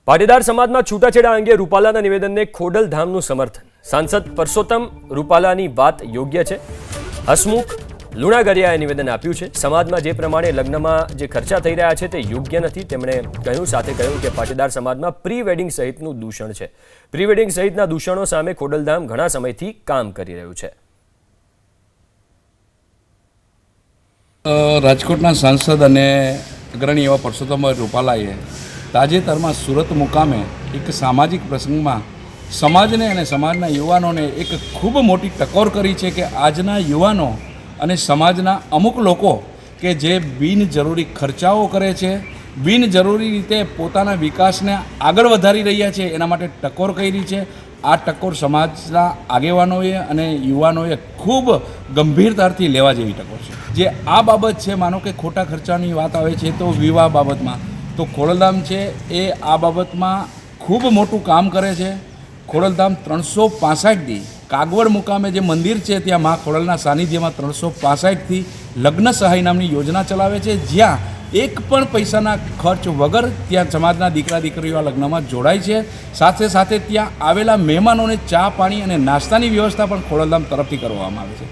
પાટીદાર સમાજમાં છૂટાછેડા અંગે રૂપાલાના નિવેદનને ખોડલધામનું સમર્થન. સાંસદ પરસોત્તમ રૂપાલાની વાત યોગ્ય છે. હસમુખ લુણાગરિયાએ નિવેદન આપ્યું છે. સમાજમાં જે પ્રમાણે લગ્નમાં જે ખર્ચા થઈ રહ્યા છે તે યોગ્ય નથી. તેમણે સાથે કહ્યું કે પાટીદાર સમાજમાં પ્રી વેડિંગ સહિતનું દૂષણ છે. પ્રી વેડિંગ સહિતના દૂષણો સામે ખોડલધામ ઘણા સમયથી કામ કરી રહ્યું છે. રાજકોટના સાંસદ અને અગ્રણી એવા પરસોત્તમ રૂપાલાએ તાજેતરમાં સુરત મુકામે એક સામાજિક પ્રસંગમાં સમાજને અને સમાજના યુવાનોને એક ખૂબ મોટી ટકોર કરી છે કે આજના યુવાનો અને સમાજના અમુક લોકો કે જે બિનજરૂરી ખર્ચાઓ કરે છે, બિનજરૂરી રીતે પોતાના વિકાસને આગળ વધારી રહ્યા છે, એના માટે ટકોર કરી છે. આ ટકોર સમાજના આગેવાનોએ અને યુવાનોએ ખૂબ ગંભીરતાથી લેવા જેવી ટકોર છે. જે આ બાબત છે, માનો કે ખોટા ખર્ચાની વાત આવે છે તો વિવાહ બાબતમાં તો ખોડલધામ છે એ આ બાબતમાં ખૂબ મોટું કામ કરે છે. ખોડલધામ 365થી કાગવડ મુકામે જે મંદિર છે ત્યાં મા ખોડલના સાનિધ્યમાં 365થી લગ્ન સહાય નામની યોજના ચલાવે છે, જ્યાં એક પણ પૈસાના ખર્ચ વગર ત્યાં સમાજના દીકરા દીકરીઓ લગ્નમાં જોડાય છે. સાથે સાથે ત્યાં આવેલા મહેમાનોને ચા પાણી અને નાસ્તાની વ્યવસ્થા પણ ખોડલધામ તરફથી કરવામાં આવે છે.